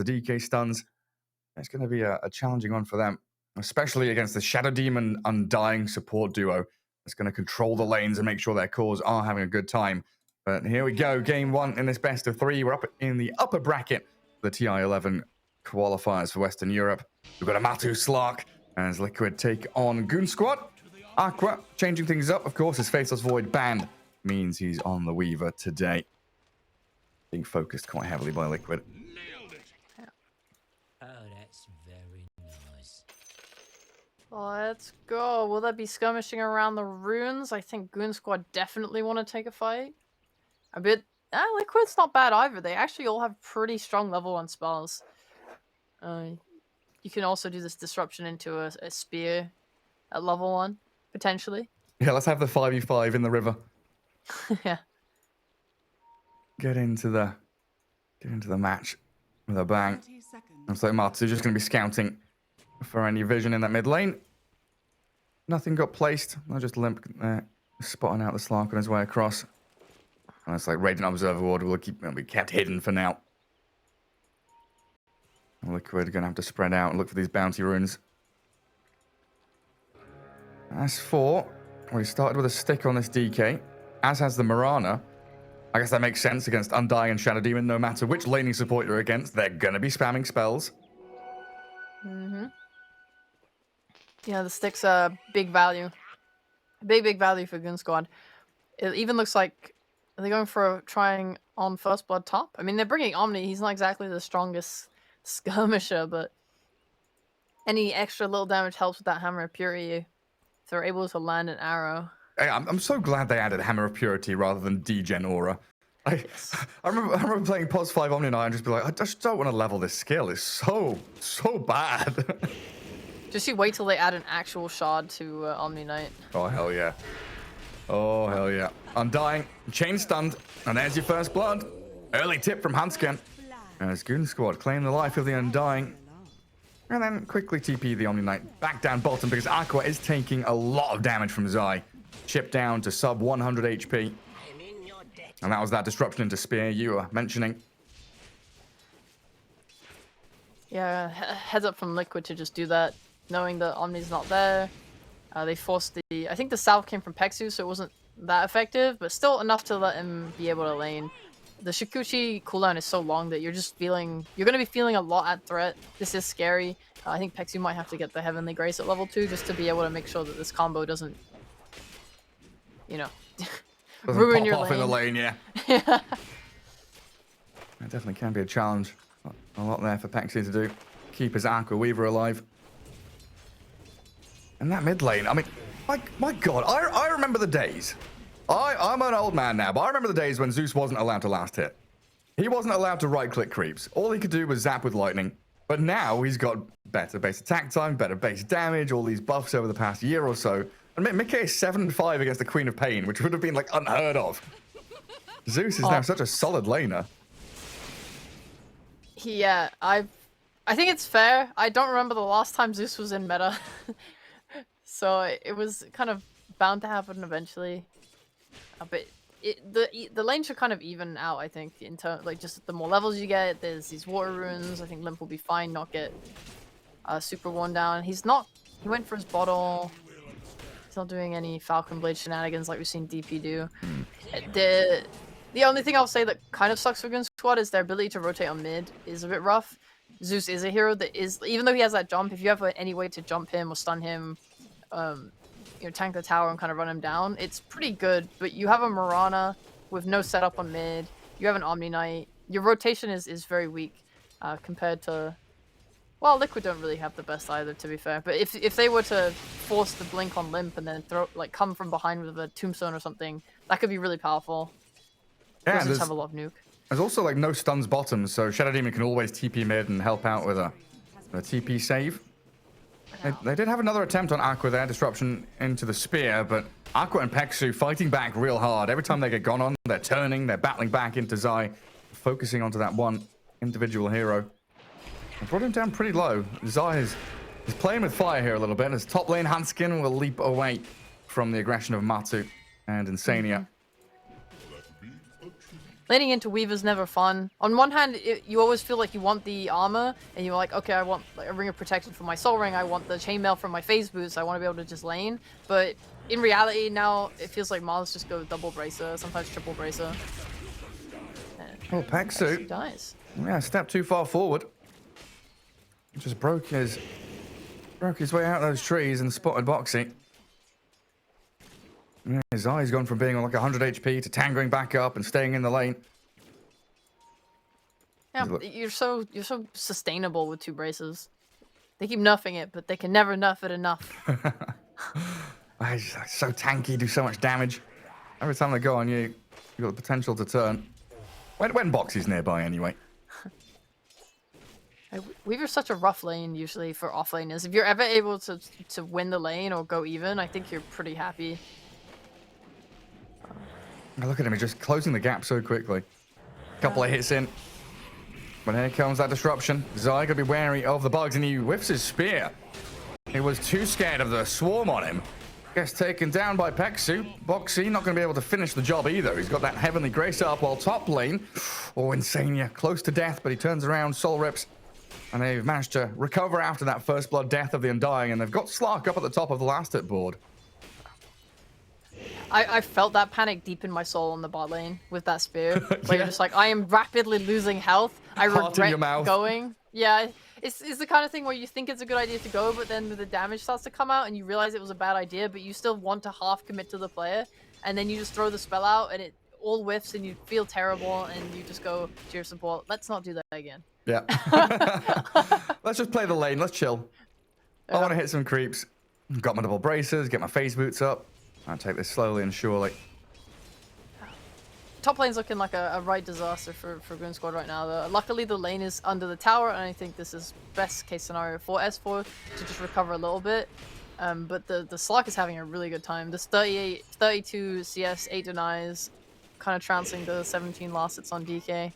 DK stuns. It's going to be a challenging one for them, especially against the Shadow Demon Undying support duo. It's going to control the lanes and make sure their cores are having a good time. But here we go, game one in this best of three. We're up in the upper bracket for the TI-11 qualifiers for Western Europe. We've got a Matu Slark as Liquid take on Goon Squad. Aqua changing things up, of course, his Faceless Void ban means he's on the Weaver today. Being focused quite heavily by Liquid. Oh, that's very nice. Let's go. Will there be skirmishing around the runes? I think Goon Squad definitely want to take a fight. A bit... Liquid's not bad either. They actually all have pretty strong level 1 spells. You can also do this disruption into a spear at level 1, potentially. Yeah, let's have the 5v5 in the river. Yeah. Get into the match with a bang. Looks like Matsu's just going to be scouting for any vision in that mid lane. Nothing got placed. I'll just limp there, spotting out the Slark on his way across. And it's like Radiant Observer Ward will be kept hidden for now. Liquid are going to have to spread out and look for these bounty runes. As for, we started with a stick on this DK, as has the Mirana. I guess that makes sense against Undying and Shadow Demon. No matter which laning support you're against, they're going to be spamming spells. Yeah, the stick's a big value. Big value for Goon Squad. It even looks like they're going for trying on First Blood top. I mean, they're bringing Omni. He's not exactly the strongest skirmisher, but any extra little damage helps with that Hammer of Purity if they're able to land an arrow. Hey, I'm so glad they added Hammer of Purity rather than Degen Aura. I remember playing POS 5 Omni Knight and just be like, I just don't want to level this skill. It's so bad. Just you wait till they add an actual shard to Omni Knight. Oh, hell yeah. Oh, hell yeah. Undying, chain stunned, and there's your first blood. Early tip from Hansken. As Goon Squad claim the life of the Undying. And then quickly TP the Omni Knight back down bottom because Aqua is taking a lot of damage from Zai. Chipped down to sub 100 HP. And that was that disruption into Spear you were mentioning. Yeah, heads up from Liquid to just do that, knowing that Omni's not there. They forced the... I think the salve came from Pexu, so it wasn't that effective, but still enough to let him be able to lane. The Shikuchi cooldown is so long that you're just feeling... You're going to be feeling a lot at threat. This is scary. I think Pexu might have to get the Heavenly Grace at level 2 just to be able to make sure that this combo doesn't... You know... ruin your lane. In the lane, yeah. Yeah. That definitely can be a challenge. A lot there for Pexi to do. Keep his Aqua Weaver alive. And that mid lane, I mean, my God, I remember the days. I'm an old man now, but I remember the days when Zeus wasn't allowed to last hit. He wasn't allowed to right-click creeps. All he could do was zap with lightning. But now he's got better base attack time, better base damage, all these buffs over the past year or so. And Mickey is 7-5 against the Queen of Pain, which would have been like unheard of. Zeus is now such a solid laner. Yeah, I think it's fair. I don't remember the last time Zeus was in meta. So it was kind of bound to happen eventually. But the lane should kind of even out, I think, in terms like just the more levels you get. There's these water runes. I think Limp will be fine, not get super worn down. He went for his bottle. He's not doing any Falcon Blade shenanigans like we've seen DP do. The only thing I'll say that kind of sucks for Goon Squad is their ability to rotate on mid is a bit rough. Zeus is a hero that is, even though he has that jump, if you have any way to jump him or stun him, tank the tower and kind of run him down, it's pretty good. But you have a Mirana with no setup on mid. You have an Omni Knight. Your rotation is very weak compared to... Well, Liquid don't really have the best either, to be fair. But if they were to force the blink on Limp and then come from behind with a Tombstone or something, that could be really powerful. Yeah, just have a lot of nuke. There's also like no stuns bottom, so Shadow Demon can always TP mid and help out with a TP save. They did have another attempt on Aqua there, disruption into the spear, but Aqua and Pexu fighting back real hard. Every time they get gone on, they're turning, they're battling back into Zai, focusing onto that one individual hero. They brought him down pretty low. Zai is playing with fire here a little bit, as top lane Hanskin will leap away from the aggression of Matu and Insania. laning into Weaver's never fun. On one hand, you always feel like you want the armor, and you're like, okay, I want like, a ring of protection for my soul ring, I want the chainmail from my phase boots, I want to be able to just lane. But in reality, now it feels like Mars just go double bracer, sometimes triple bracer. Oh, Pexu dies. Yeah, step too far forward. Just broke his way out of those trees and spotted Boxy. Yeah, his eye's gone from being on like 100 HP to tangoing back up and staying in the lane. Yeah, you're so sustainable with 2 braces. They keep nerfing it, but they can never nerf it enough. He's so tanky, do so much damage. Every time they go on you, you've got the potential to turn. When Boxy's nearby, anyway. Weaver's such a rough lane usually for off laners. If you're ever able to win the lane or go even, I think you're pretty happy. Look at him, he's just closing the gap so quickly. Couple of hits in. But here comes that disruption. Zai gotta be wary of the bugs, and he whiffs his spear. He was too scared of the swarm on him. Gets taken down by Pexu. Boxy not gonna be able to finish the job either. He's got that Heavenly Grace up while top lane. Oh, Insania, close to death, but he turns around, soul rips. And they've managed to recover after that first blood death of the Undying, and they've got Slark up at the top of the last hit board. I felt that panic deep in my soul on the bot lane with that spear. Where you're just like, I am rapidly losing health. I regret going. Yeah, it's the kind of thing where you think it's a good idea to go, but then the damage starts to come out and you realize it was a bad idea, but you still want to half commit to the player. And then you just throw the spell out and it all whiffs and you feel terrible and you just go to your support. Let's not do that again. Yeah. Let's just play the lane. Let's chill. I want to hit some creeps. Got my double braces, get my phase boots up. I'll take this slowly and surely. Top lane's looking like a right disaster for Goon Squad right now, though. Luckily, the lane is under the tower, and I think this is best case scenario for S4 to just recover a little bit. But the Slark is having a really good time. This 32 CS, 8 denies, kind of trouncing the 17 last hits on DK.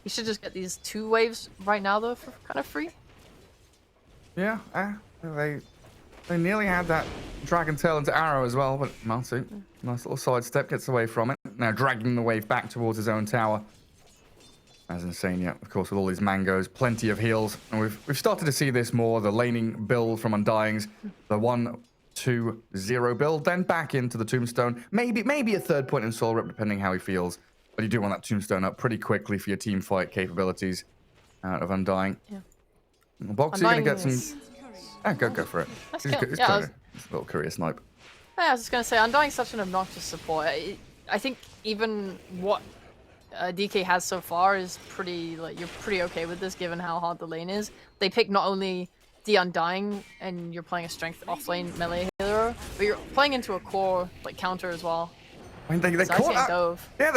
He should just get these 2 waves right now, though, for kind of free. Yeah, they nearly had that dragon tail into arrow as well, but Matsu, nice little sidestep, gets away from it. Now dragging the wave back towards his own tower. As Insania, of course, with all these mangoes, plenty of heals. And we've started to see this more, the laning build from Undyings, the 1-2-0 build, then back into the Tombstone. Maybe a third point in Soul Rip, depending how he feels. But you do want that Tombstone up pretty quickly for your team fight capabilities out of Undying. Yeah. Boxy gonna get some. Go for it. That's It's a little courier snipe. Yeah, I was just gonna say, Undying's such an obnoxious support. I think even what DK has so far is pretty, like, you're pretty okay with this given how hard the lane is. They pick not only the Undying and you're playing a strength offlane melee hero, but you're playing into a core like counter as well. I mean, they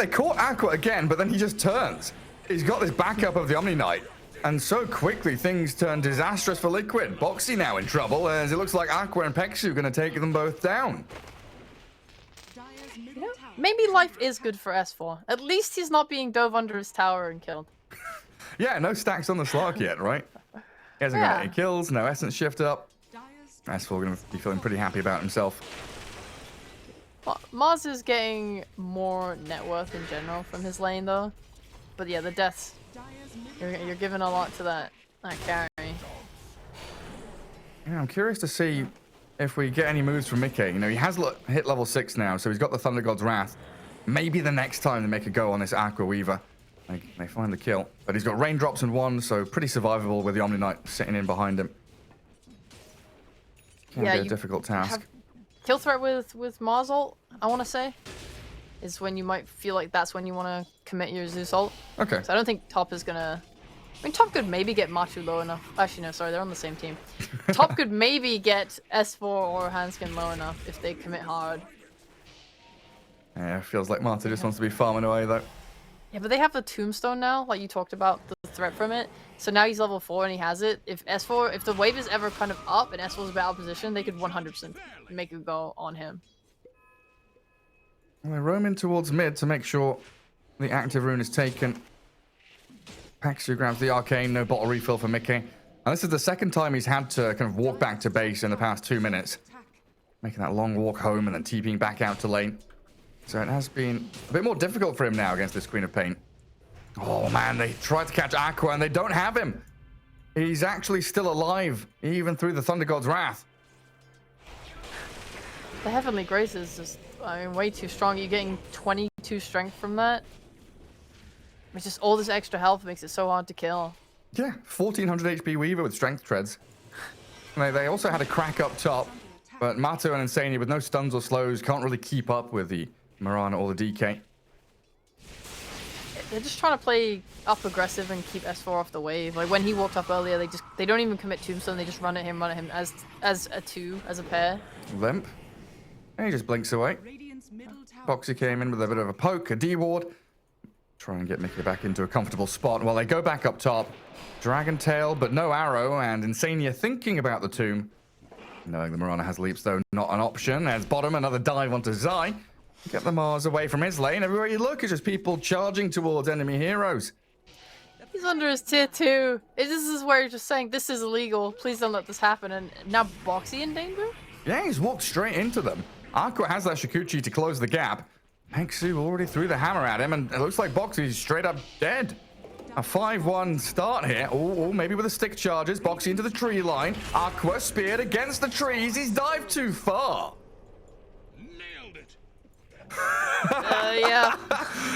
caught Aqua again, but then he just turns. He's got this backup of the Omni Knight. And so quickly, things turn disastrous for Liquid. Boxy now in trouble, as it looks like Aqua and Pexu are going to take them both down. You know, maybe life is good for S4. At least he's not being dove under his tower and killed. Yeah, no stacks on the Slark yet, right? He hasn't got any kills, no essence shift up. S4 going to be feeling pretty happy about himself. Well, Mars is getting more net worth in general from his lane, though. But yeah, the deaths. You're giving a lot to that carry. Yeah, I'm curious to see if we get any moves from Mickey. You know, he has hit level 6 now, so he's got the Thunder God's Wrath. Maybe the next time they make a go on this Aqua Weaver, they find the kill. But he's got Raindrops and 1, so pretty survivable with the Omni Knight sitting in behind him. Can be a difficult task. Kill threat with Mars ult, I want to say, is when you might feel like that's when you want to commit your Zeus ult. Okay. So I don't think Top is gonna. I mean, Top could maybe get Machu low enough. Actually, no, sorry, they're on the same team. Top could maybe get S4 or Hanskin low enough if they commit hard. Yeah, it feels like Marta just wants to be farming away though. Yeah, but they have the Tombstone now, like you talked about, the threat from it. So now he's level 4 and he has it. If the wave is ever kind of up and S4's a bad position, they could 100% make a go on him. Well, they roam in towards mid to make sure the active rune is taken. Pexu grabs the arcane, no bottle refill for Mickey. And this is the second time he's had to kind of walk back to base in the past 2 minutes. Making that long walk home and then TPing back out to lane. So it has been a bit more difficult for him now against this Queen of Pain. Oh man, they tried to catch Aqua and they don't have him. He's actually still alive, even through the Thunder God's wrath. The Heavenly Grace is just, I mean, way too strong. You're getting 22 strength from that. It's just all this extra health makes it so hard to kill. Yeah, 1400 HP Weaver with strength treads. And they also had a crack up top, but Mato and Insania with no stuns or slows can't really keep up with the Mirana or the DK. They're just trying to play up aggressive and keep S4 off the wave. Like when he walked up earlier, they don't even commit Tombstone. They just run at him as a two, as a pair. Limp. And he just blinks away. Boxy came in with a bit of a poke, a D-ward. Try and get Mickey back into a comfortable spot while they go back up top. Dragon Tail, but no arrow, and Insania thinking about the tomb. Knowing the Mirana has leaps, though, not an option. As bottom, another dive onto Zai. Get the Mars away from his lane. Everywhere you look, it's just people charging towards enemy heroes. He's under his tier 2. This is where you're just saying, this is illegal. Please don't let this happen. And now Boxy in danger? Yeah, he's walked straight into them. Aqua has that Shikuchi to close the gap. Hexu already threw the hammer at him, and it looks like Boxy's straight up dead. A 5-1 start here. Oh, maybe with the stick charges. Boxy into the tree line. Aqua speared against the trees. He's dived too far. Nailed it. Yeah.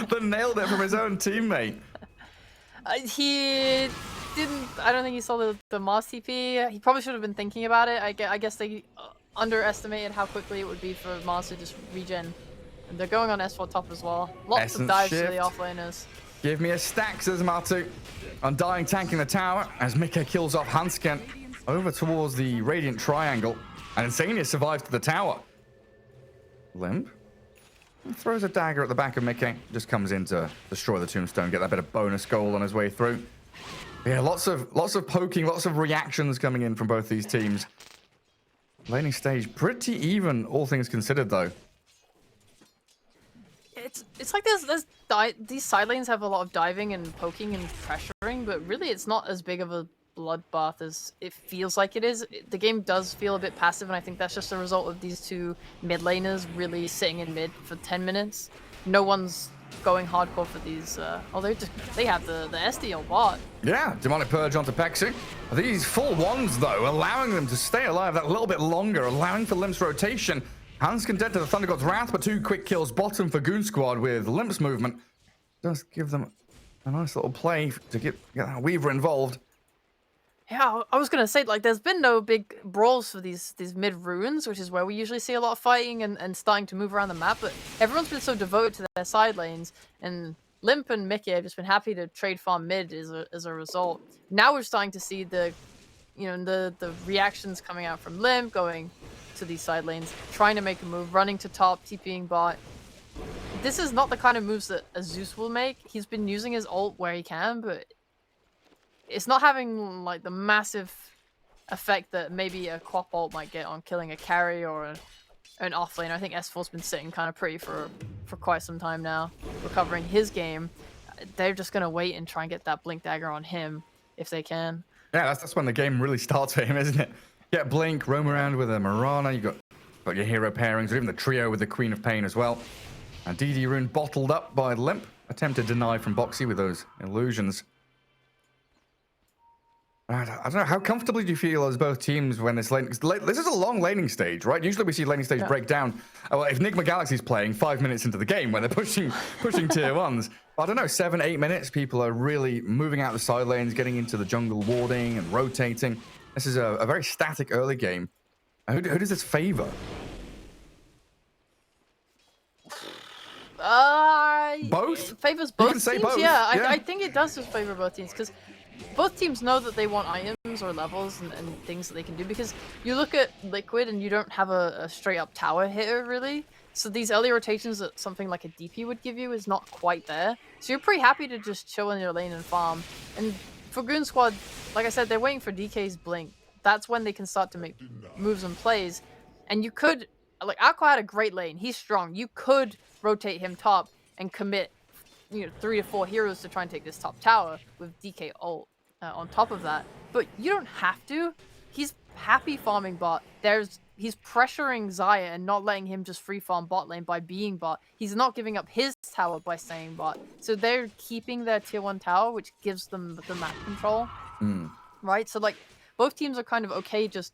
But nailed it from his own teammate. He didn't. I don't think he saw the Moss TP. He probably should have been thinking about it. I guess they underestimated how quickly it would be for Moss to just regen. And they're going on S4 top as well. Lots Essence of dives shift. to the offlaners. Give me a stack, says Matu. Undying tanking the tower as Mika kills off Hansken over towards the Radiant Triangle. And Insania survives to the tower. Limp. He throws a dagger at the back of Mickey. Just comes in to destroy the tombstone, get that bit of bonus gold on his way through. Yeah, lots of poking, lots of reactions coming in from both these teams. Laning stage pretty even, all things considered, though. It's like these side lanes have a lot of diving and poking and pressuring, but really it's not as big of a bloodbath as it feels like it is. The game does feel a bit passive, and I think that's just a result of these two mid laners really sitting in mid for 10 minutes. No one's going hardcore for these. They have the SD on bot. Yeah, Demonic Purge onto Pexu. These full ones, though, allowing them to stay alive that little bit longer, allowing for Limp's rotation. Hansken dead to the Thunder God's Wrath, but 2 quick kills bottom for Goon Squad with Limp's movement. Does give them a nice little play to get that Weaver involved. Yeah, I was gonna say, like, there's been no big brawls for these mid ruins, which is where we usually see a lot of fighting and starting to move around the map, but everyone's been so devoted to their side lanes, and Limp and Mickey have just been happy to trade farm mid as a result. Now we're starting to see the reactions coming out from Limp, going to these side lanes, trying to make a move, running to top, TPing bot. This is not the kind of moves that a Zeus will make. He's been using his ult where he can, but it's not having like the massive effect that maybe a Quap ult might get on killing a carry or an offlane. I think S4's been sitting kind of pretty for quite some time now, recovering his game. They're just gonna wait and try and get that Blink Dagger on him if they can. Yeah, that's when the game really starts for him, isn't it? Get Blink, roam around with a Mirana, you got your hero pairings, or even the trio with the Queen of Pain as well. And DD Rune bottled up by Limp. Attempted deny from Boxy with those illusions. I don't know, how comfortably do you feel as both teams when this lane... This is a long laning stage, right? Usually we see laning stage break down. Well, if Nigma Galaxy's playing 5 minutes into the game when they're pushing tier 1s. I don't know, 7-8 minutes, people are really moving out the side lanes, getting into the jungle warding and rotating. This is a very static early game. Who does this favor? Both? It favors both teams. Say both. Yeah, I think it does just favor both teams because both teams know that they want items or levels and things that they can do. Because you look at Liquid and you don't have a straight up tower hitter really. So these early rotations that something like a DP would give you is not quite there. So you're pretty happy to just chill in your lane and farm. And for Goon Squad, like I said, they're waiting for DK's blink. That's when they can start to make moves and plays. And you could, like, Aqua had a great lane. He's strong. You could rotate him top and commit, 3 to 4 heroes to try and take this top tower with DK ult on top of that. But you don't have to. He's happy farming bot. He's pressuring Zaya and not letting him just free farm bot lane by being bot. He's not giving up his tower by staying bot. So they're keeping their tier 1 tower, which gives them the map control. Right? So like both teams are kind of okay just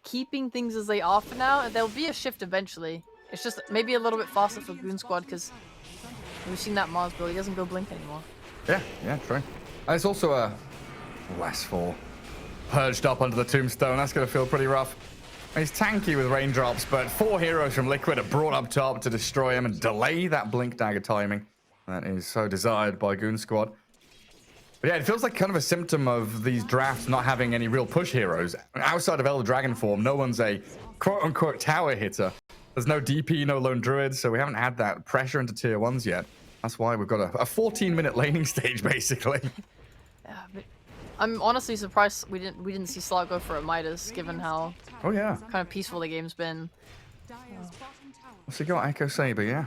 keeping things as they are for now. And there'll be a shift eventually. It's just maybe a little bit faster for Goon Squad because we've seen that Mars build. He doesn't go blink anymore. Yeah, true. There's also a S4 purged up under the tombstone. That's going to feel pretty rough. He's tanky with raindrops, but 4 heroes from Liquid are brought up top to destroy him and delay that blink dagger timing. That is so desired by Goon Squad. But yeah, it feels like kind of a symptom of these drafts not having any real push heroes. Outside of Elder Dragon form, no one's a quote-unquote tower hitter. There's no DP, no lone druid, so we haven't had that pressure into tier 1s yet. That's why we've got a 14-minute laning stage, basically. Yeah, but I'm honestly surprised we didn't see Slot go for a Midas, given how kind of peaceful the game's been. What's he got? Echo Saber, yeah.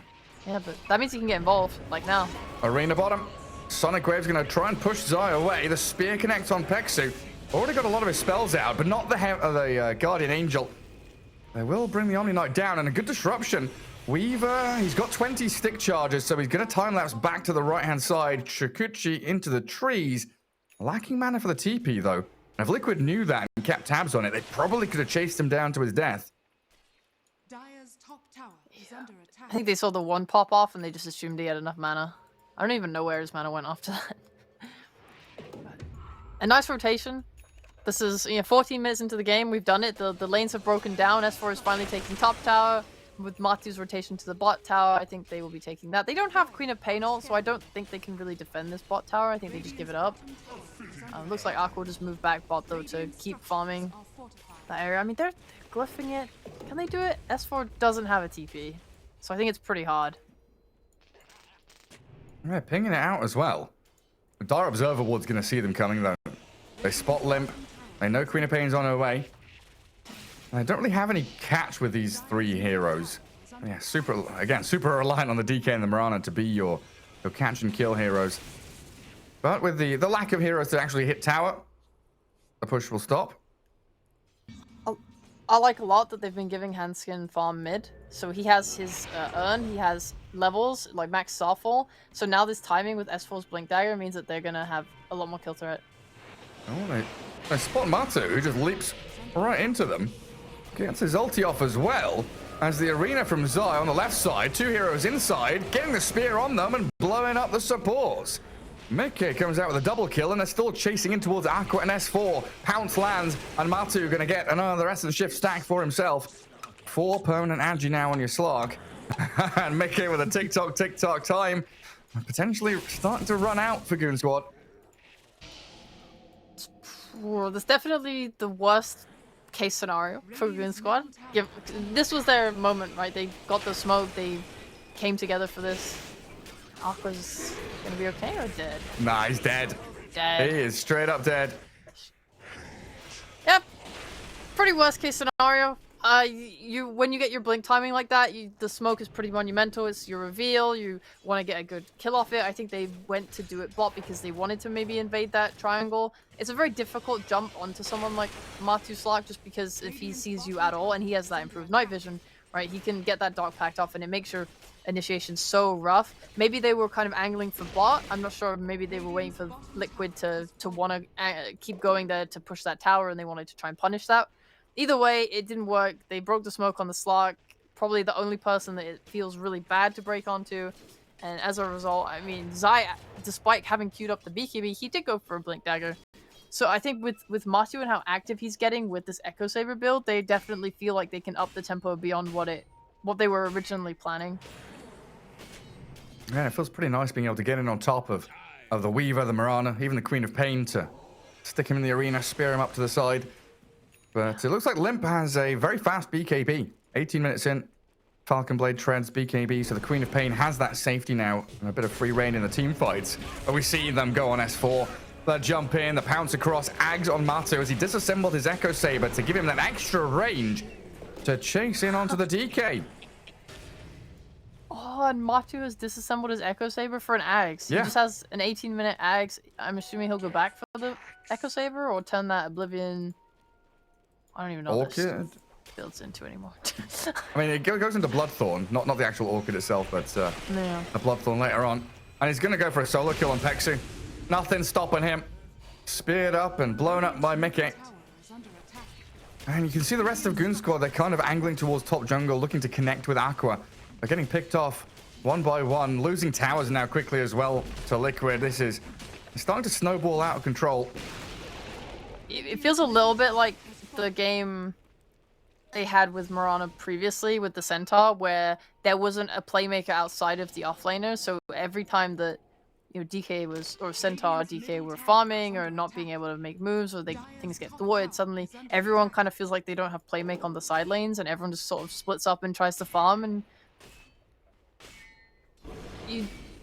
Yeah, but that means he can get involved, like now. Arena bottom. Sonic Wave's going to try and push Zai away. The spear connects on Pexu. Already got a lot of his spells out, but not the Guardian Angel. They will bring the Omni Knight down, and a good disruption. Weaver, he's got 20 stick charges, so he's going to time-lapse back to the right-hand side. Chikuchi into the trees. Lacking mana for the TP, though. And if Liquid knew that and kept tabs on it, they probably could have chased him down to his death. Dire's top tower is under attack. I think they saw the one pop off, and they just assumed he had enough mana. I don't even know where his mana went after that. A nice rotation. This is 14 minutes into the game. We've done it. The lanes have broken down. S4 is finally taking top tower. With Matu's rotation to the bot tower, I think they will be taking that. They don't have Queen of Pain ult, so I don't think they can really defend this bot tower. I think they just give it up. Looks like Aqua will just move back bot, though, to keep farming that area. I mean, they're glyphing it. Can they do it? S4 doesn't have a TP, so I think it's pretty hard. Yeah, pinging it out as well. The Dire Observer Ward's going to see them coming, though. They spot Limp. They know Queen of Pain's on her way. And they don't really have any catch with these 3 heroes. Yeah, super reliant on the DK and the Mirana to be your catch and kill heroes. But with the lack of heroes to actually hit tower, the push will stop. I like a lot that they've been giving Hanskin farm mid. So he has his Urn, he has levels, like max Starfall. So now this timing with S4's Blink Dagger means that they're going to have a lot more kill threat. Oh, they spot Matu, who just leaps right into them. Gets his ulti off as well, as the arena from Zai on the left side, 2 heroes inside, getting the spear on them and blowing up the supports. Mickey comes out with a double kill, and they're still chasing in towards Aqua and S4. Pounce lands, and Matu going to get the rest of the shift stack for himself. 4 permanent Agi now on your slog. And Mickey with a tick-tock time. Potentially starting to run out for Goon Squad. That's definitely the worst case scenario for Goon Squad. This was their moment, right? They got the smoke, they came together for this. Aqua's gonna be okay or dead? Nah, he's dead. Dead. He is straight up dead. Yep. Pretty worst case scenario. When you get your blink timing like that, the smoke is pretty monumental. It's your reveal. You want to get a good kill off it. I think they went to do it bot because they wanted to maybe invade that triangle. It's a very difficult jump onto someone like Matu Slack just because if he sees you at all and he has that improved night vision, right, he can get that dark pact off and it makes your initiation so rough. Maybe they were kind of angling for bot. I'm not sure. Maybe they were waiting for Liquid to want to keep going there to push that tower and they wanted to try and punish that. Either way, it didn't work. They broke the smoke on the slot. Probably the only person that it feels really bad to break onto. And as a result, I mean, Zai, despite having queued up the BKB, he did go for a Blink Dagger. So I think with Matu and how active he's getting with this Echo Saber build, they definitely feel like they can up the tempo beyond what they were originally planning. Yeah, it feels pretty nice being able to get in on top of the Weaver, the Mirana, even the Queen of Pain to stick him in the arena, spear him up to the side. But it looks like Limp has a very fast BKB. 18 minutes in, Falcon Blade treads BKB, so the Queen of Pain has that safety now and a bit of free reign in the team fights. But we see them go on S4. They jump in, the pounce across, Ags on Matu as he disassembled his Echo Saber to give him that extra range to chase in onto the DK. Oh, and Matu has disassembled his Echo Saber for an Ags. Yeah. He just has an 18-minute Ags. I'm assuming he'll go back for the Echo Saber or turn that Oblivion I don't even know what this Orchid? builds into anymore. I mean, it goes into Bloodthorn, not the actual Orchid itself, but Yeah. a Bloodthorn later on. And he's going to go for a solo kill on Pexu. Nothing stopping him. Speared up and blown up by Mickey. Tower is under attack. And you can see the rest of Goon Squad, they're kind of angling towards top jungle, looking to connect with Aqua. They're getting picked off one by one, losing towers now quickly as well to Liquid. This is starting to snowball out of control. It feels a little bit like the game they had with Mirana previously with the Centaur, where there wasn't a playmaker outside of the offlaner. So every time that DK was, or Centaur or DK were farming or not being able to make moves, or things get thwarted, suddenly everyone kind of feels like they don't have playmake on the side lanes, and everyone just sort of splits up and tries to farm. And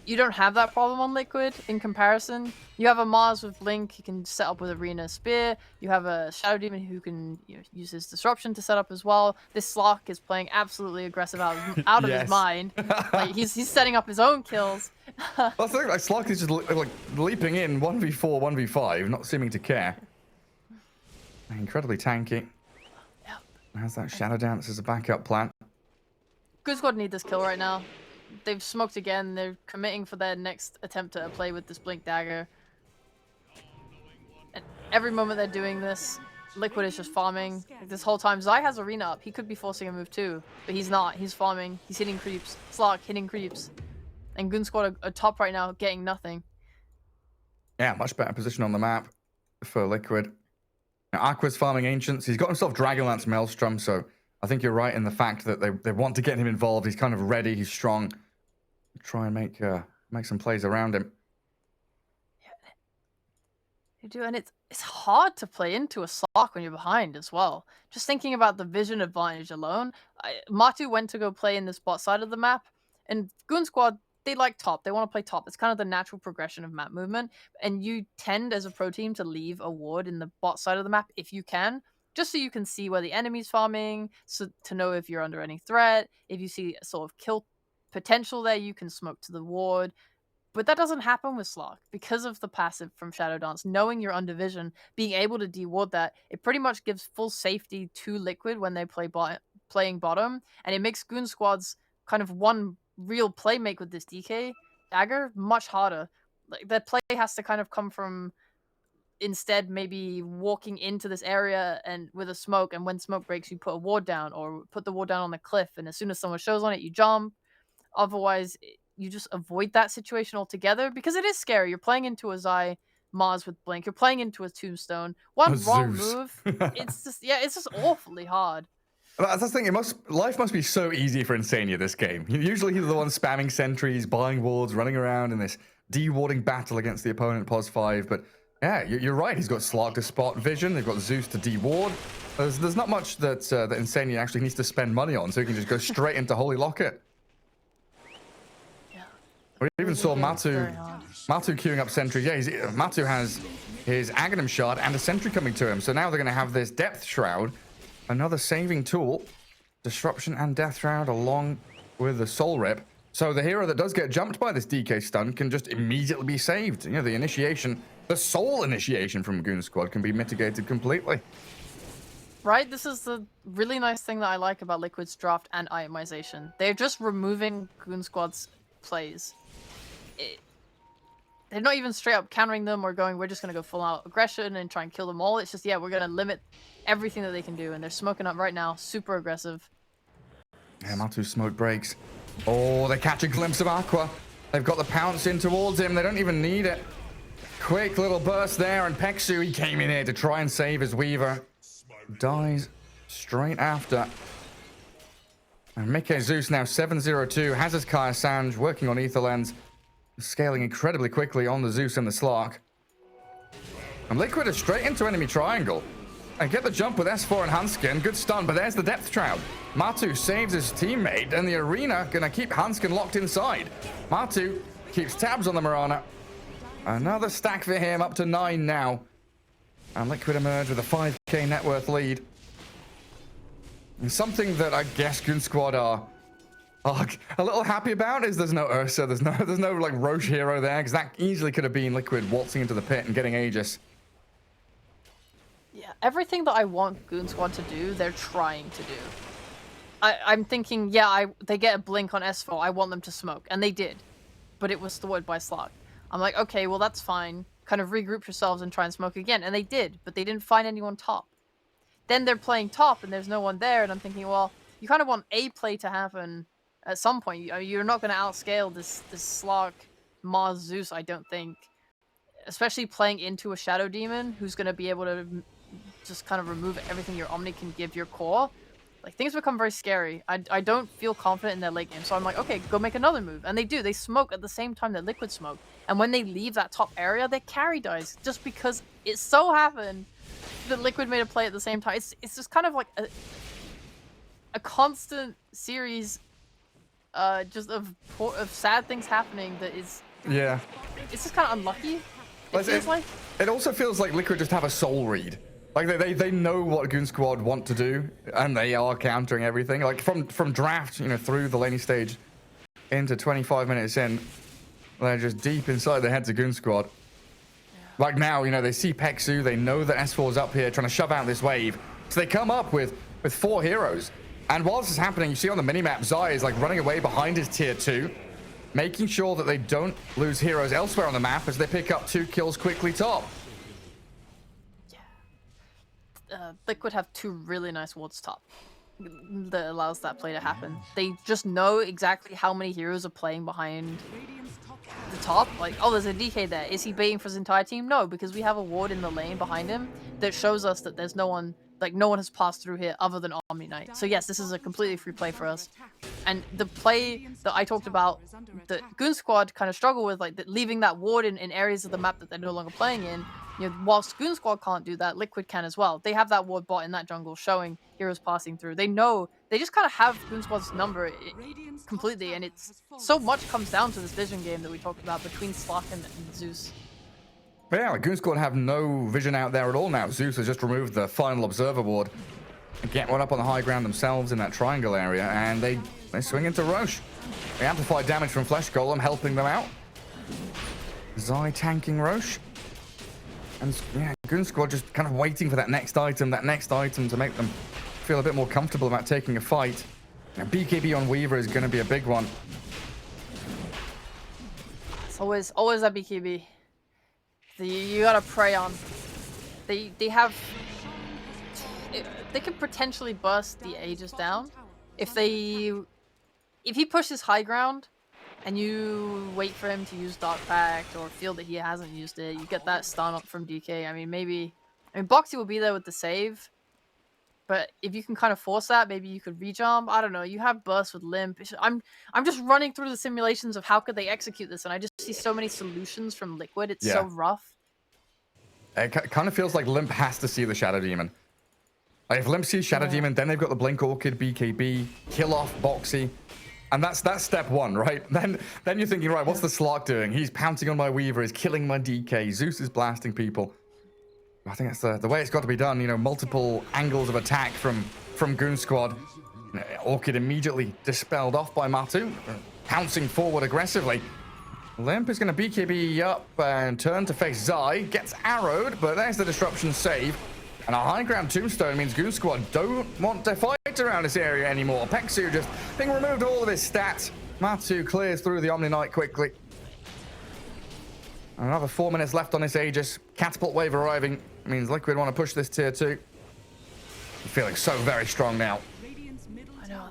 you don't have that problem on Liquid in comparison. You have a Mars with Blink, he can set up with Arena Spear. You have a Shadow Demon who can use his Disruption to set up as well. This Slark is playing absolutely aggressive out of Yes. his mind. Like he's setting up his own kills. That's the thing, like Slark is just like leaping in 1v4, 1v5, not seeming to care. Incredibly tanky. Yep. Has that Shadow Dance as a backup plan. Good Squad need this kill right now. They've smoked again. They're committing for their next attempt at a play with this Blink Dagger. And every moment they're doing this, Liquid is just farming. Like this whole time, Zai has Arena up. He could be forcing a move too, but he's not. He's farming. He's hitting creeps. Slark hitting creeps. And Goon Squad are top right now, getting nothing. Yeah, much better position on the map for Liquid. Now, Aqua's farming Ancients. He's got himself Dragonlance Maelstrom, so I think you're right in the fact that they want to get him involved. He's kind of ready. He's strong. Try and make some plays around him. You do, and it's hard to play into a Slark when you're behind as well. Just thinking about the vision advantage alone. Matu went to go play in this bot side of the map, and Goon Squad, they like top. They want to play top. It's kind of the natural progression of map movement, and you tend as a pro team to leave a ward in the bot side of the map if you can, just so you can see where the enemy's farming, so to know if you're under any threat. If you see a sort of kill potential there, you can smoke to the ward. But that doesn't happen with Slark because of the passive from Shadow Dance. Knowing you're under vision, being able to deward that, it pretty much gives full safety to Liquid when they playing bottom, and it makes Goon Squad's kind of one real play make with this DK dagger much harder. Like their play has to kind of come from instead maybe walking into this area and with a smoke, and when smoke breaks, you put a ward down or put the ward down on the cliff, and as soon as someone shows on it, you jump. Otherwise, you just avoid that situation altogether because it is scary. You're playing into a Zai Mars with Blink. You're playing into a Tombstone. One wrong Zeus. move, it's just awfully hard. That's the thing. Life must be so easy for Insania this game. Usually he's the one spamming sentries, buying wards, running around in this dewarding battle against the opponent pos 5. But yeah, you're right. He's got Slark to spot vision. They've got Zeus to deward. There's not much that Insania actually needs to spend money on, so he can just go straight into Holy Locket. We even saw Matu queuing up sentry. Yeah, Matu has his Aghanim Shard and a sentry coming to him. So now they're going to have this Depth Shroud, another saving tool, Disruption and Death Shroud along with the Soul Rip. So the hero that does get jumped by this DK stun can just immediately be saved. You know, the initiation, the soul initiation from Goon Squad can be mitigated completely. Right? This is the really nice thing that I like about Liquid's draft and itemization. They're just removing Goon Squad's plays. They're not even straight up countering them or going, we're just going to go full out aggression and try and kill them all. It's just, yeah, we're going to limit everything that they can do. And they're smoking up right now. Super aggressive. Yeah, Matu's smoke breaks. Oh, they catch a glimpse of Aqua. They've got the pounce in towards him. They don't even need it. Quick little burst there. And Pexu, he came in here to try and save his Weaver. Dies straight after. And Mickey Zeus now 7-0-2. Has his Kaya Sanj working on Ether Lens. Scaling incredibly quickly on the Zeus and the Slark. And Liquid is straight into enemy triangle. And get the jump with S4 and Hanskin. Good stun, but there's the Depth Shroud. Matu saves his teammate, and the Arena gonna keep Hanskin locked inside. Matu keeps tabs on the Mirana. Another stack for him, up to 9 now. And Liquid emerge with a 5k net worth lead. And something that I guess Goon Squad are a little happy about is there's no Ursa, there's no like Roche hero there, because that easily could have been Liquid waltzing into the pit and getting Aegis. Yeah, everything that I want Goon Squad to do, they're trying to do. I'm thinking, yeah, they get a blink on S4, I want them to smoke, and they did. But it was thwarted by Slug. I'm like, okay, well that's fine. Kind of regroup yourselves and try and smoke again. And they did, but they didn't find anyone top. Then they're playing top and there's no one there, and I'm thinking, well, you kind of want a play to happen at some point. You're not going to outscale this Slug Mars Zeus, I don't think. Especially playing into a Shadow Demon who's going to be able to just kind of remove everything your Omni can give your core. Like, things become very scary. I don't feel confident in their late game, so I'm like, okay, go make another move. And they do. They smoke at the same time that Liquid smoke. And when they leave that top area, their carry dies. Just because it so happened that Liquid made a play at the same time. It's just kind of like a constant series just of sad things happening that is... Yeah. It's just kind of unlucky. It feels like. It also feels like Liquid just have a soul read. Like they know what Goon Squad want to do, and they are countering everything. Like from draft, you know, through the laning stage into 25 minutes in, they're just deep inside the heads of Goon Squad. Like now, you know, they see Pexu, they know that S4's up here trying to shove out this wave, so they come up with 4 heroes. And while this is happening, you see on the minimap, Zai is like running away behind his tier 2, making sure that they don't lose heroes elsewhere on the map as they pick up 2 kills quickly top. Liquid have 2 really nice wards top that allows that play to happen. They just know exactly how many heroes are playing behind the top. Like, oh, there's a DK there. Is he baiting for his entire team? No, because we have a ward in the lane behind him that shows us that there's no one, like, no one has passed through here other than Omni Knight. So yes, this is a completely free play for us. And the play that I talked about, that Goon Squad kind of struggle with, like leaving that ward in areas of the map that they're no longer playing in, you know, whilst Goon Squad can't do that, Liquid can as well. They have that ward bot in that jungle showing heroes passing through. They know, they just kind of have Goon Squad's number completely, and it's so much comes down to this vision game that we talked about between Slug and Zeus. But yeah, like Goon Squad have no vision out there at all now. Zeus has just removed the final observer ward and get one up on the high ground themselves in that triangle area, and they swing into Roche. They amplify damage from Flesh Golem, helping them out. Zai tanking Roche. And yeah, Goon Squad just kind of waiting for that next item to make them feel a bit more comfortable about taking a fight. Now, BKB on Weaver is going to be a big one. It's always that BKB. You gotta prey on. They could potentially burst the Aegis down if he pushes high ground and you wait for him to use Dark Pact or feel that he hasn't used it. You get that stun up from DK. I mean, Boxy will be there with the save, but if you can kind of force that, maybe you could rejump. I don't know. You have burst with Limp. I'm just running through the simulations of how could they execute this, and I just see so many solutions from Liquid. It's so rough. It kind of feels like Limp has to see the Shadow Demon. Like if Limp sees Shadow Demon, then they've got the Blink Orchid, BKB, kill off Boxy. And that's step 1, right? Then you're thinking, right, what's the Slark doing? He's pouncing on my Weaver, he's killing my DK, Zeus is blasting people. I think that's the way it's got to be done, you know, multiple angles of attack from Goon Squad. Orchid immediately dispelled off by Matu, pouncing forward aggressively. Limp is going to BKB up and turn to face Zai, gets arrowed, but there's the disruption save. And a high ground tombstone means Goon Squad don't want to fight around this area anymore. Pexu just being removed all of his stats. Matu clears through the Omni Knight quickly. Another 4 minutes left on this Aegis. Catapult wave arriving means Liquid want to push this tier 2. Feeling so very strong now. I know.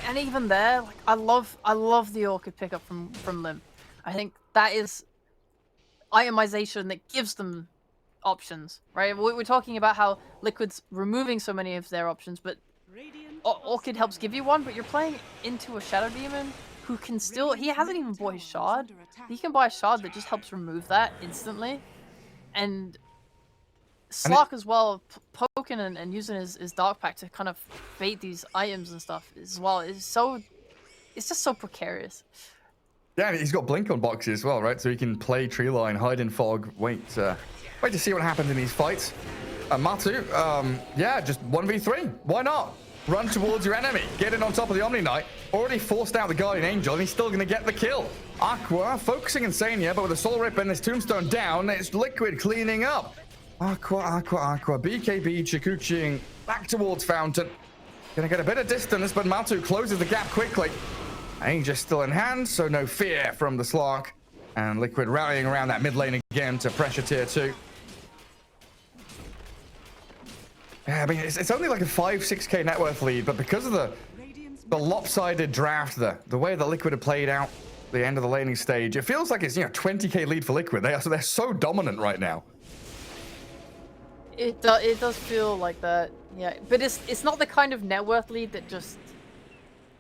And even there, like I love the Orchid pickup from Limp. I think that is itemization that gives them options, right? We're talking about how Liquid's removing so many of their options, but Orchid helps give you one, but you're playing into a Shadow Demon who can still... He hasn't even bought his Shard. He can buy a Shard that just helps remove that instantly. And Slark as well, poking and using his Dark Pact to kind of bait these items and stuff as well. It's just so precarious. Yeah, and he's got Blink on Boxy as well, right? So he can play Tree Line, hide in fog, wait to see what happens in these fights. Matu, yeah, just 1v3. Why not? Run towards your enemy. Get in on top of the Omni Knight. Already forced out the Guardian Angel, and he's still going to get the kill. Aqua focusing Insania, but with a Soul Rip and this Tombstone down, it's Liquid cleaning up. Aqua. BKB Chikuchiing back towards Fountain. Gonna get a bit of distance, but Matu closes the gap quickly. Aegis still in hand, so no fear from the Slark. And Liquid rallying around that mid lane again to pressure tier 2. Yeah, I mean, it's only like a 5-6k net worth lead, but because of the lopsided draft, the way that Liquid have played out the end of the laning stage, it feels like it's 20k lead for Liquid. They're so dominant right now. It does feel like that, yeah. But it's not the kind of net worth lead that just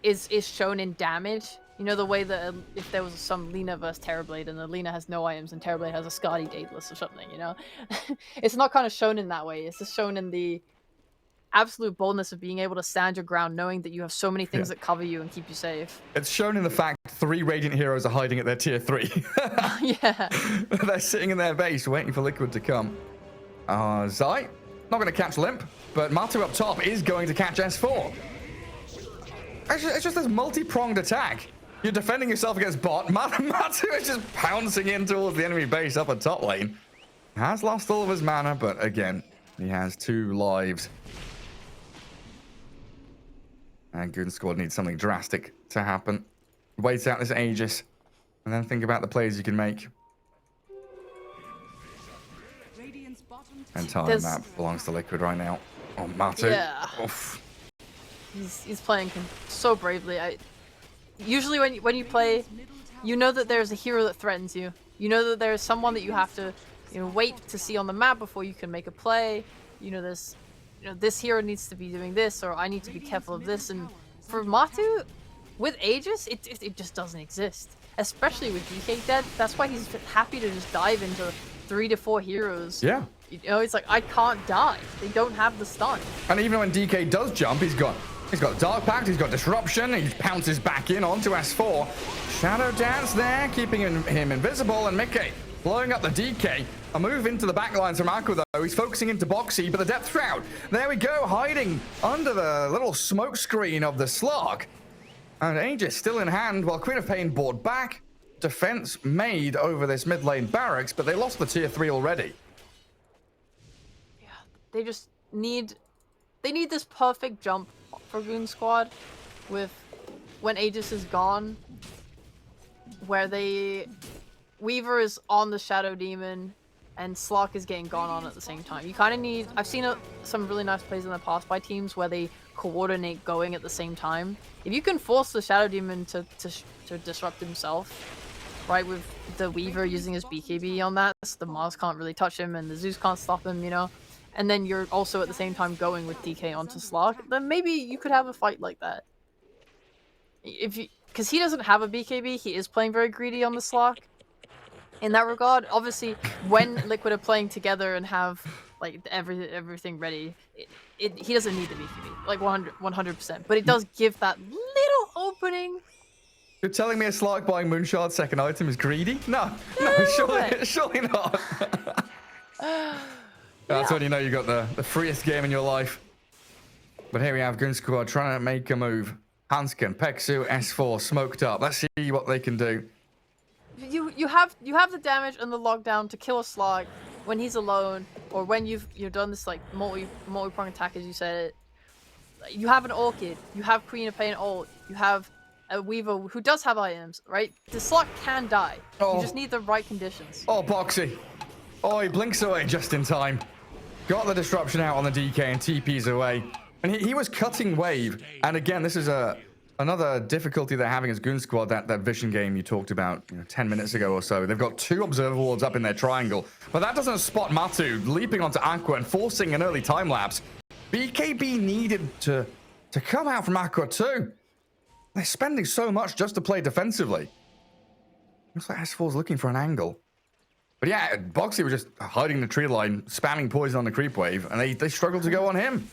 is shown in damage. You know, the way that if there was some Lina versus Terrorblade and the Lina has no items and Terrorblade has a Skadi Daedalus or something, you know? It's not kind of shown in that way. It's just shown in the absolute boldness of being able to stand your ground, knowing that you have so many things that cover you and keep you safe. It's shown in the fact 3 Radiant heroes are hiding at their tier 3. Yeah. They're sitting in their base waiting for Liquid to come. Zai, not going to catch Limp, but Matu up top is going to catch S4. It's just this multi-pronged attack. You're defending yourself against bot. Matu is just pouncing in towards the enemy base up at top lane. Has lost all of his mana, but again, he has 2 lives. And Goon Squad needs something drastic to happen. Wait out this Aegis, and then think about the plays you can make. Entire map belongs to Liquid right now. Oh, Matu. Yeah. Oof. He's playing so bravely. Usually when you play, you know that there's a hero that threatens you. You know that there's someone that you have to, wait to see on the map before you can make a play. This hero needs to be doing this, or I need to be careful of this. And for Matu, with Aegis, it just doesn't exist. Especially with DK dead. That's why he's happy to just dive into 3 to 4 heroes. Yeah. It's like, I can't die. They don't have the stun. And even when DK does jump, he's got Dark Pact, he's got Disruption, he pounces back in onto S4. Shadow Dance there, keeping him invisible, and Mickey blowing up the DK. A move into the backlines from Aqua though, he's focusing into Boxy, but the Depth Shroud, there we go, hiding under the little smoke screen of the Slog. And Aegis still in hand, while Queen of Pain board back. Defense made over this mid lane barracks, but they lost the tier 3 already. Yeah, they just need this perfect jump for Goon Squad with when Aegis is gone, where Weaver is on the Shadow Demon and Slock is getting gone on at the same time. You kind of need... I've seen some really nice plays in the past by teams where they coordinate going at the same time. If you can force the Shadow Demon to disrupt himself, right, with the Weaver using his BKB on that, so the Mars can't really touch him and the Zeus can't stop him, and then you're also at the same time going with DK onto Slock, then maybe you could have a fight like that. Because he doesn't have a BKB, he is playing very greedy on the Slock. In that regard, obviously, when Liquid are playing together and have like everything ready, he doesn't need the BKB, like 100%. But it does give that little opening. You're telling me a Slark buying Moonshard's second item is greedy? No, surely not. That's when you know you got the freest game in your life. But here we have Goon Squad trying to make a move. Hanskin, Peksu, S4 smoked up. Let's see what they can do. You have the damage and the lockdown to kill a Slog when he's alone, or when you've done this like multi-prong attack as you said. You have an Orchid, you have Queen of Pain ult, you have a Weaver who does have items, right? The Slug can die. You just need the right conditions. Oh, Boxy. Oh, he blinks away just in time. Got the disruption out on the DK and TP's away. And he was cutting wave. And again, this is another difficulty they're having as Goon Squad, that vision game you talked about 10 minutes ago or so. They've got 2 observer wards up in their triangle. But that doesn't spot Matu leaping onto Aqua and forcing an early time lapse. BKB needed to come out from Aqua too. They're spending so much just to play defensively. Looks like S4's looking for an angle. But yeah, Boxy was just hiding in the tree line, spamming poison on the creep wave, and they struggled to go on him.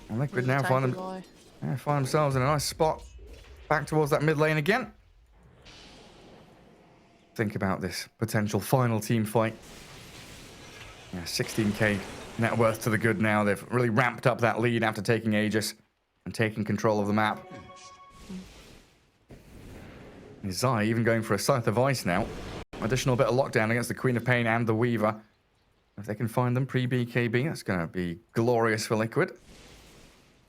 And Liquid now find themselves in a nice spot. Back towards that mid lane again. Think about this potential final team fight. Yeah, 16k net worth to the good now. They've really ramped up that lead after taking Aegis and taking control of the map. Zai even going for a Scythe of Ice now. additional bit of lockdown against the Queen of Pain and the Weaver. If they can find them pre-BKB, that's going to be glorious for Liquid.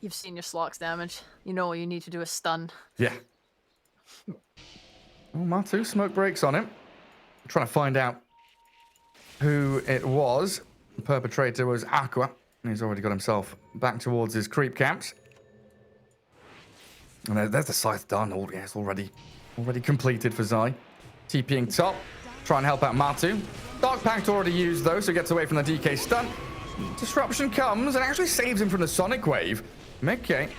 You've seen your Slark's damage. You know what you need to do is stun. Yeah. Oh, Matu, smoke breaks on him. I'm trying to find out who it was. The perpetrator was Aqua. He's already got himself back towards his creep camps. And there's the scythe done. Oh, yeah, it's already completed for Zai. TPing top. Try and help out Matu. Dark Pact already used, though, so gets away from the DK stun. Disruption comes and actually saves him from the Sonic Wave. Okay.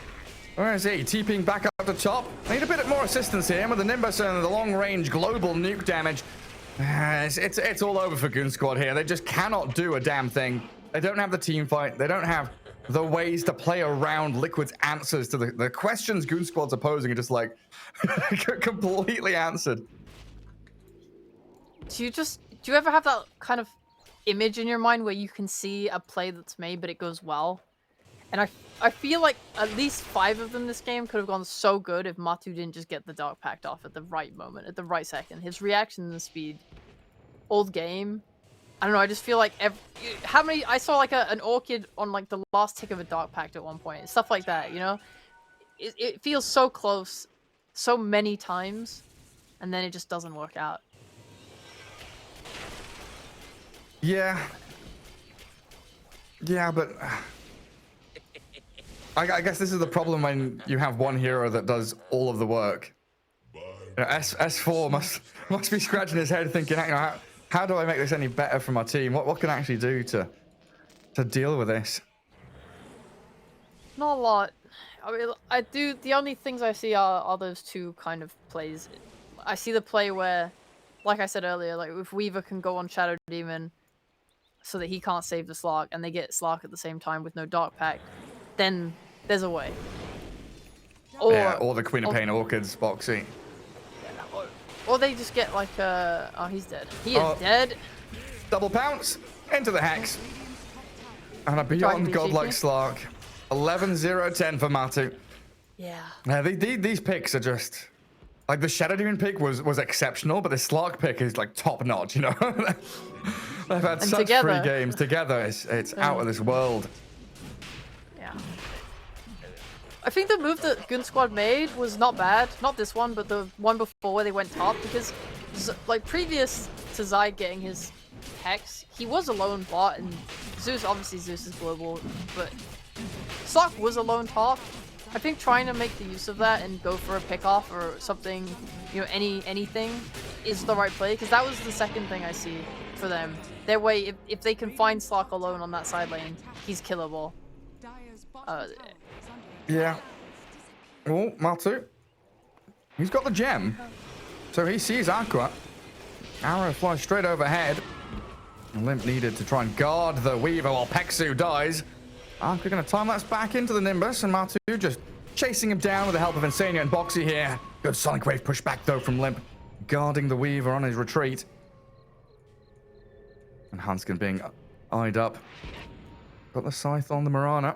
Where is he? TPing back up to top. Need a bit more assistance here with the Nimbus and the long-range global nuke damage. It's all over for Goon Squad here. They just cannot do a damn thing. They don't have the team fight. They don't have the ways to play around Liquid's answers to the questions Goon Squad's opposing are just like completely answered. Do you ever have that kind of image in your mind where you can see a play that's made but it goes well? And I feel like at least 5 of them this game could have gone so good if Matu didn't just get the Dark Pact off at the right moment, at the right second. His reaction and speed, old game. I don't know, I just feel like I saw like an Orchid on like the last tick of a Dark Pact at one point. Stuff like that, you know? It feels so close so many times and then it just doesn't work out. Yeah, but I guess this is the problem when you have one hero that does all of the work. You know, S4 must be scratching his head thinking, how do I make this any better for my team? What can I actually do to deal with this? Not a lot. I mean, the only things I see are those 2 kind of plays. I see the play where, like I said earlier, like if Weaver can go on Shadow Demon so that he can't save the Slark, and they get Slark at the same time with no Dark Pact, then there's a way. Or the Queen of Pain Orchids boxing. Or they just get like oh, he's dead. He is dead. Double pounce into the Hex. And a beyond godlike Slark. 11-0-10 for Matu. Yeah. These picks are just like the Shadow Demon pick was exceptional, but the Slark pick is like top notch, you know. They've had such free games together. It's out of this world. Yeah. I think the move that Goon Squad made was not bad. Not this one, but the one before where they went top, because like previous to Zai getting his Hex, he was a lone bot, and Zeus is global, but Slark was a lone top. I think trying to make the use of that and go for a pick-off or something, you know, anything is the right play, because that was the second thing I see for them. Their way, if they can find Slark alone on that side lane, he's killable. Yeah. Oh, Matu. He's got the gem. So he sees Aqua. Arrow flies straight overhead. Limp needed to try and guard the Weaver while Peksu dies. Aqua going to time that's back into the Nimbus, and Matu just chasing him down with the help of Insania and Boxy here. Good Sonic Wave pushback though from Limp, guarding the Weaver on his retreat. And Hanskin being eyed up. Got the Scythe on the Mirana.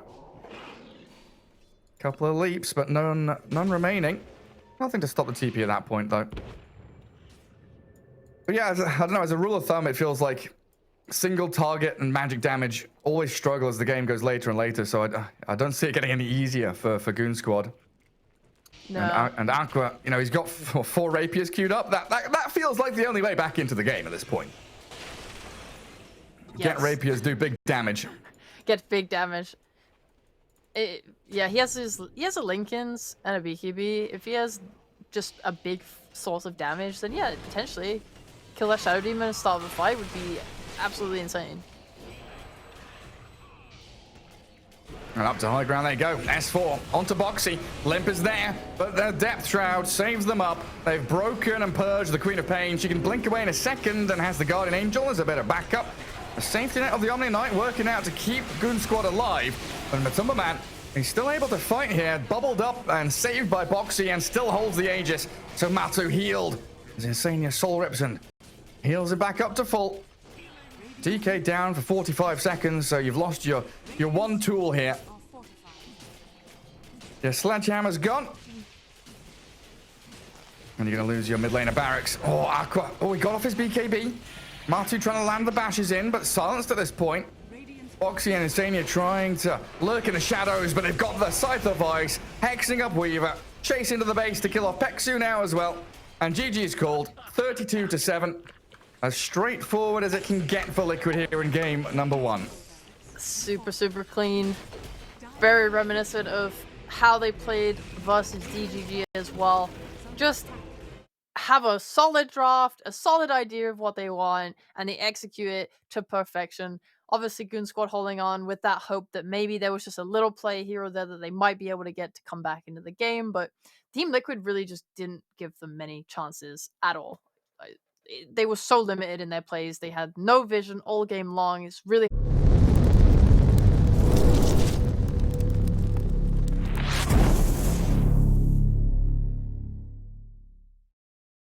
Couple of leaps, but none remaining. Nothing to stop the TP at that point, though. But yeah, I don't know, as a rule of thumb, it feels like single target and magic damage always struggle as the game goes later and later, so I don't see it getting any easier for Goon Squad. No. And Aqua, you know, he's got 4 rapiers queued up. That feels like the only way back into the game at this point. Yes. Get rapiers, do big damage. Get big damage. Yeah, he has a Lincoln's and a BKB. If he has just a big source of damage, then yeah, potentially kill that Shadow Demon and start the fight would be absolutely insane. And up to high ground they go. S4 onto Boxy. Limp is there, but their Depth Shroud saves them up. They've broken and purged the Queen of Pain. She can blink away in a second and has the Guardian Angel as a bit of backup. The safety net of the Omni Knight working out to keep Goon Squad alive. And Matumba Man, he's still able to fight here. Bubbled up and saved by Boxy and still holds the Aegis. So Matu healed as Insania Soul Rips and heals it back up to full. DK down for 45 seconds, so you've lost your one tool here. Your sledgehammer's gone. And you're going to lose your mid laner barracks. Oh, Aqua. Oh, he got off his BKB. Matu trying to land the bashes in, but silenced at this point. Foxy and Insania trying to lurk in the shadows, but they've got the Scythe of Ice, hexing up Weaver, chasing to the base to kill off Peksu now as well. And GG is called 32-7. As straightforward as it can get for Liquid here in game number 1. Super, super clean. Very reminiscent of how they played versus DGG as well. Just have a solid draft, a solid idea of what they want, and they execute it to perfection. Obviously, Goon Squad holding on with that hope that maybe there was just a little play here or there that they might be able to get to come back into the game, but Team Liquid really just didn't give them many chances at all. They were so limited in their plays. They had no vision all game long. It's really